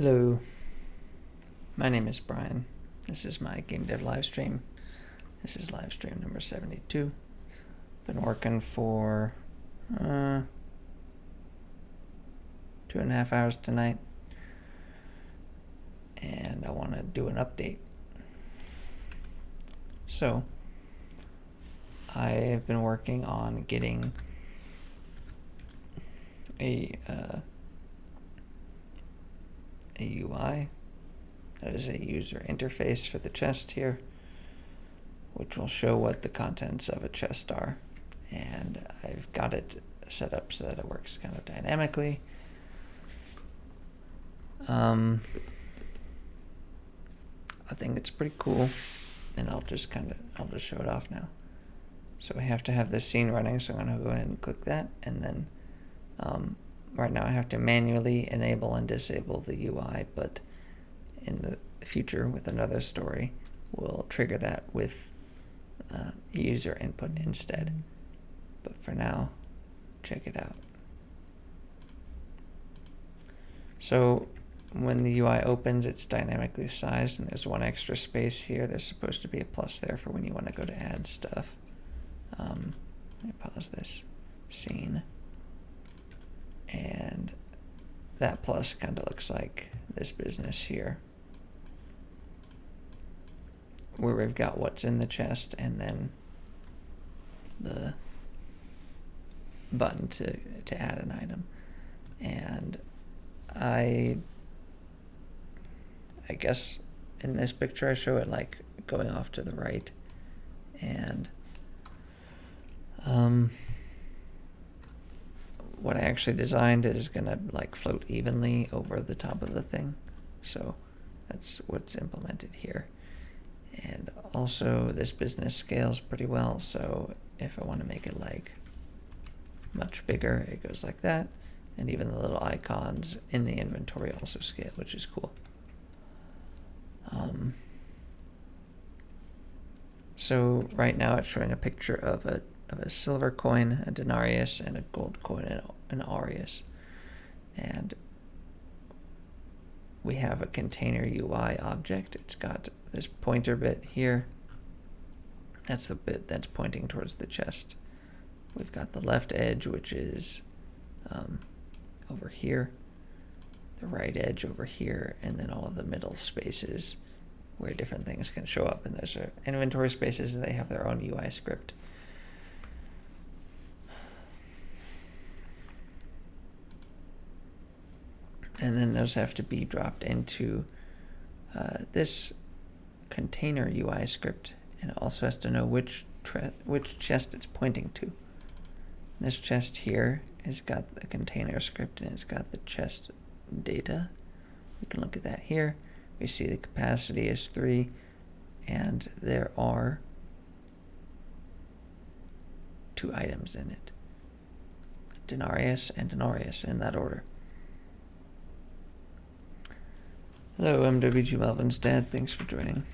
Hello, my name is Brian. This is my game dev live stream. This is live stream number 72. Been working for 2.5 hours tonight, and I want to do an update. So, I've been working on getting a UI, that is a user interface for the chest here, which will show what the contents of a chest are. And I've got it set up so that it works kind of dynamically. I think it's pretty cool, and I'll just show it off now. So we have to have this scene running, so I'm going to go ahead and click that, and then right now I have to manually enable and disable the UI, but in the future with another story, we'll trigger that with user input instead. But for now, check it out. So when the UI opens, it's dynamically sized, and there's one extra space here. There's supposed to be a plus there for when you want to go to add stuff. Let me pause this scene. And that plus kind of looks like this business here, where we've got what's in the chest and then the button to add an item. And I guess in this picture I show it like going off to the right, and what I actually designed is gonna like float evenly over the top of the thing. So that's what's implemented here. And also this business scales pretty well, so if I want to make it like much bigger, it goes like that. And even the little icons in the inventory also scale, which is cool. So right now it's showing a picture of a silver coin, a denarius, and a gold coin, an aureus. And we have a container UI object. It's got this pointer bit here. That's the bit that's pointing towards the chest. We've got the left edge, which is over here, the right edge over here, and then all of the middle spaces where different things can show up. And those are inventory spaces, and they have their own UI script. And then those have to be dropped into this container UI script, and it also has to know which chest it's pointing to. This chest here has got the container script, and it's got the chest data. We can look at that here. We see the capacity is 3, and there are 2 items in it, denarius and denarius, in that order. Hello, I'm WG Melvin's dad. Thanks for joining.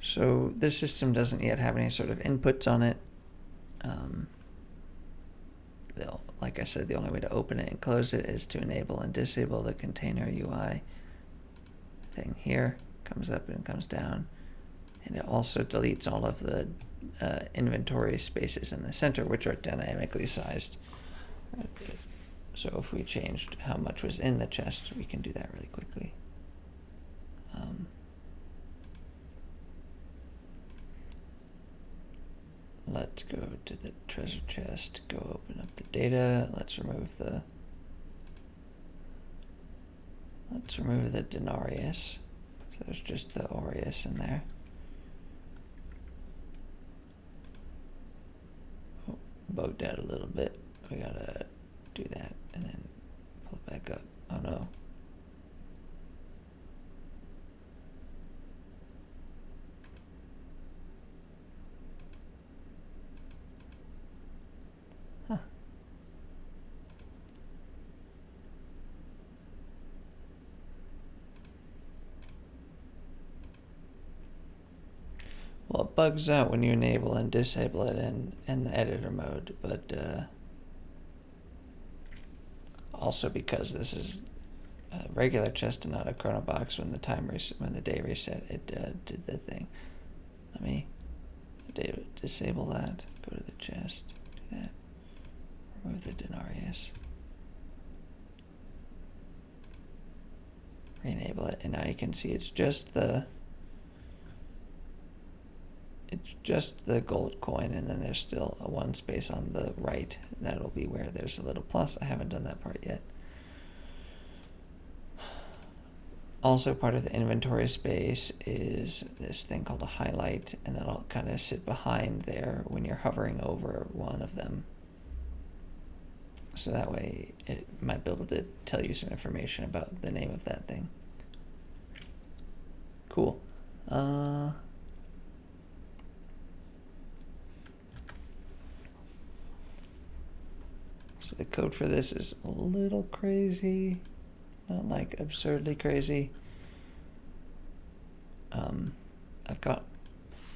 So this system doesn't yet have any sort of inputs on it. Like I said, the only way to open it and close it is to enable and disable the container UI thing here. Comes up and comes down. And it also deletes all of the inventory spaces in the center, which are dynamically sized. So if we changed how much was in the chest, we can do that really quickly. Let's go to the treasure chest, go open up the data. Let's remove the denarius. So there's just the aureus in there. Oh, bugged out a little bit. We gotta do that and then pull it back up. Oh no. Huh. bugs out when you enable and disable it in the editor mode, but also because this is a regular chest and not a chrono box, when the day reset, it did the thing. Let me disable that. Go to the chest. Do that. Remove the denarius. Re-enable it, and now you can see it's just the gold coin, and then there's still a 1 space on the right. That'll be where there's a little plus. I haven't done that part yet. Also part of the inventory space is this thing called a highlight, and that'll kind of sit behind there when you're hovering over one of them. So that way it might be able to tell you some information about the name of that thing. Cool. So the code for this is a little crazy, not like absurdly crazy. I've got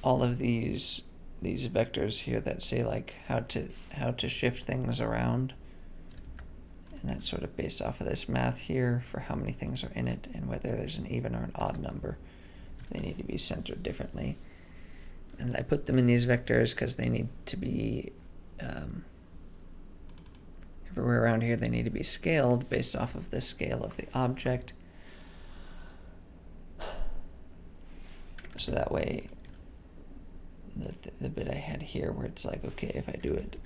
all of these vectors here that say like how to shift things around, and that's sort of based off of this math here for how many things are in it and whether there's an even or an odd number. They need to be centered differently, and I put them in these vectors because they need to be everywhere around here. They need to be scaled based off of the scale of the object. So that way, the bit I had here where it's like, okay, if I do it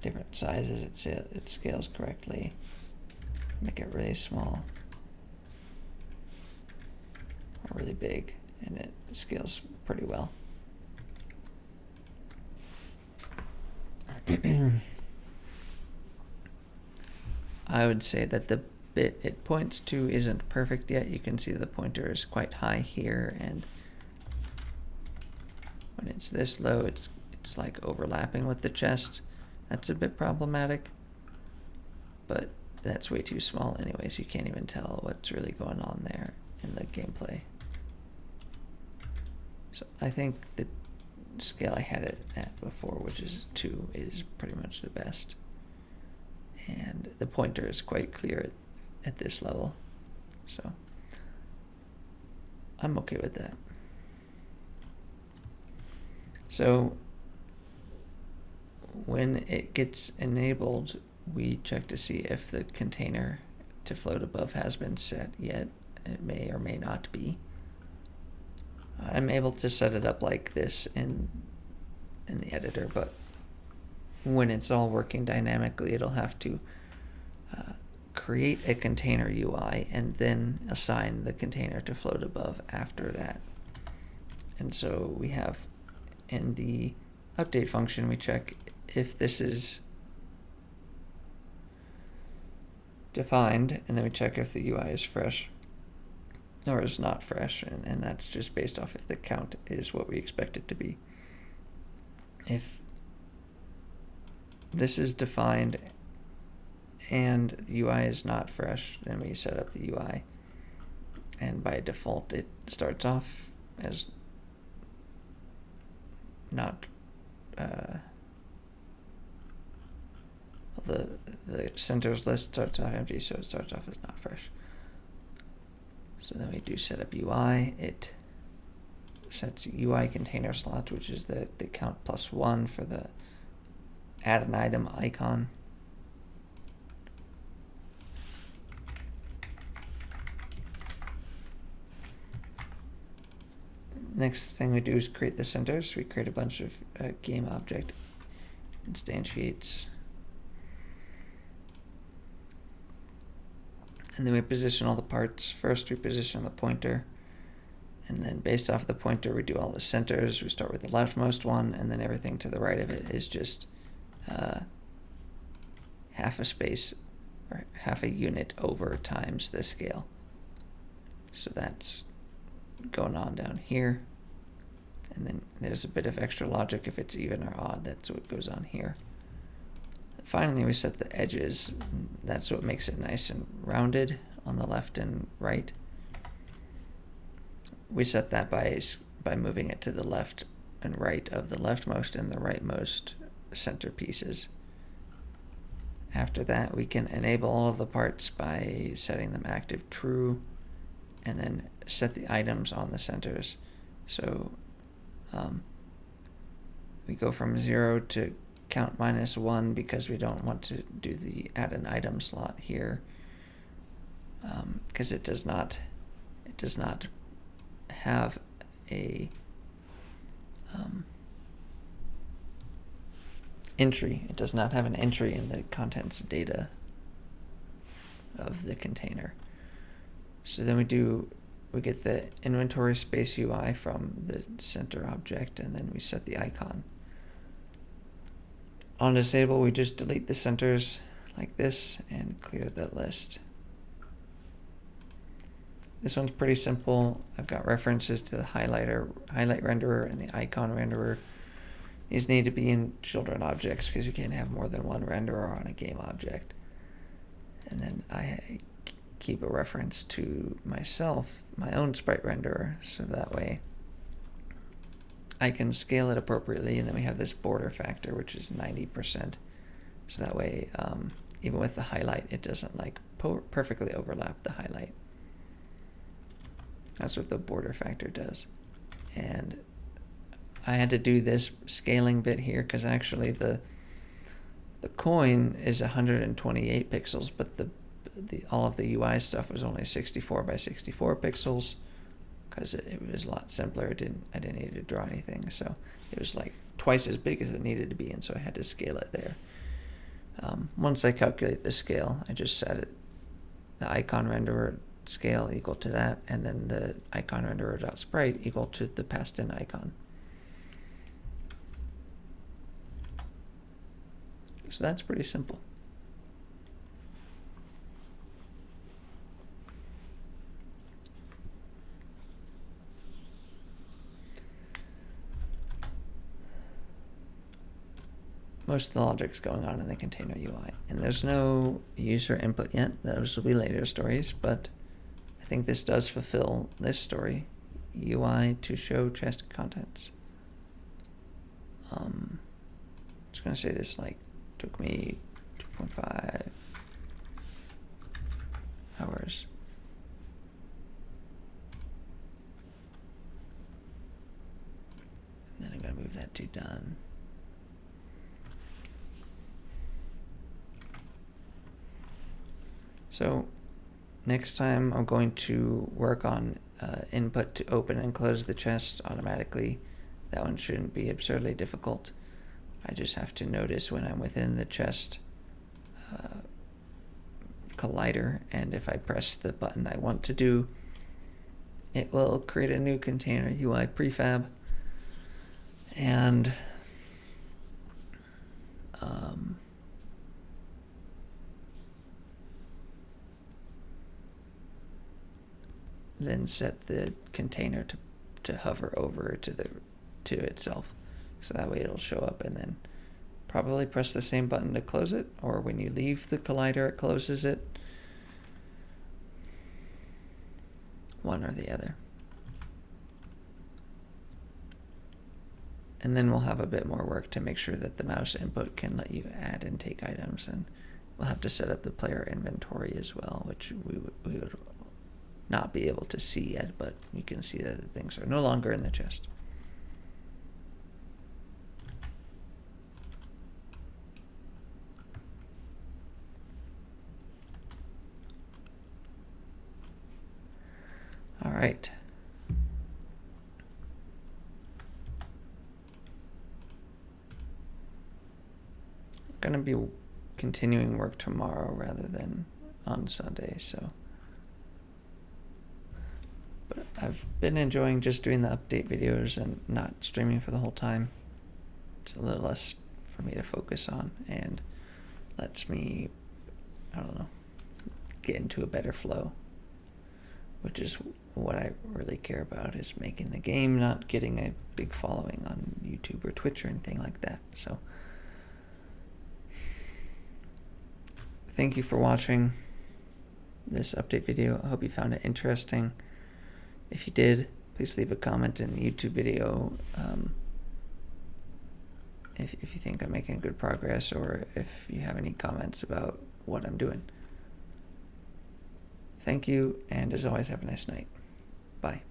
different sizes, it scales correctly. Make it really small or really big, and it scales pretty well. I would say that the bit it points to isn't perfect yet. You can see the pointer is quite high here, and when it's this low, it's like overlapping with the chest. That's a bit problematic, but that's way too small anyways. You can't even tell what's really going on there in the gameplay. So I think the scale I had it at before, which is 2, is pretty much the best. And the pointer is quite clear at this level, so I'm okay with that. So when it gets enabled, we check to see if the container to float above has been set yet. It may or may not be. I'm able to set it up like this in the editor, but when it's all working dynamically, it'll have to create a container UI and then assign the container to float above after that. And so we have in the update function, we check if this is defined, and then we check if the UI is fresh or is not fresh, and that's just based off if the count is what we expect it to be. If this is defined and the UI is not fresh, then we set up the UI, and by default it starts off as not the centers list starts off empty, so it starts off as not fresh. So then we do set up UI. It sets UI container slot, which is the count +1 for the add an item icon. Next thing we do is create the centers. We create a bunch of game object instantiates. And then we position all the parts. First we position the pointer, and then based off the pointer we do all the centers. We start with the leftmost one, and then everything to the right of it is just half a space or half a unit over times the scale. So that's going on down here, and then there's a bit of extra logic if it's even or odd. That's what goes on here. Finally, we set the edges. That's what makes it nice and rounded on the left and right. We set that by moving it to the left and right of the leftmost and the rightmost center pieces. After that, we can enable all of the parts by setting them active true, and then set the items on the centers. So we go from 0 to count -1 because we don't want to do the add an item slot here, because it does not have a entry. It does not have an entry in the contents data of the container. So then we get the inventory space UI from the center object, and then we set the icon. On disable, we just delete the centers like this and clear the list. This one's pretty simple. I've got references to the highlight renderer and the icon renderer. These need to be in children objects because you can't have more than one renderer on a game object. And then I keep a reference to myself, my own sprite renderer, so that way I can scale it appropriately. And then we have this border factor, which is 90%. So that way, even with the highlight, it doesn't like perfectly overlap the highlight. That's what the border factor does. And I had to do this scaling bit here because actually the coin is 128 pixels, but the all of the UI stuff was only 64 by 64 pixels because it was a lot simpler. I didn't need to draw anything, so it was like twice as big as it needed to be, and so I had to scale it there. Once I calculate the scale, I just set it, the icon renderer scale equal to that, and then the icon renderer.sprite equal to the passed in icon. So that's pretty simple. Most of the logic's going on in the container UI, and there's no user input yet. Those will be later stories, but I think this does fulfill this story. UI to show chest contents. I'm just gonna say this like took me 2.5 hours. And then I'm gonna move that to done. So next time I'm going to work on input to open and close the chest automatically. That one shouldn't be absurdly difficult. I just have to notice when I'm within the chest collider, and if I press the button I want to do, it will create a new container UI prefab, and then set the container to hover over to itself, so that way it'll show up, and then probably press the same button to close it, or when you leave the collider it closes it. One or the other. And then we'll have a bit more work to make sure that the mouse input can let you add and take items, and we'll have to set up the player inventory as well, which we would not be able to see yet, but you can see that the things are no longer in the chest. All right. I'm gonna be continuing work tomorrow rather than on Sunday, so. But I've been enjoying just doing the update videos and not streaming for the whole time. It's a little less for me to focus on and lets me, I don't know, get into a better flow, which is what I really care about, is making the game, not getting a big following on YouTube or Twitch or anything like that. So thank you for watching this update video. I hope you found it interesting. If you did, please leave a comment in the YouTube video if you think I'm making good progress, or if you have any comments about what I'm doing. Thank you, and as always, have a nice night. Bye.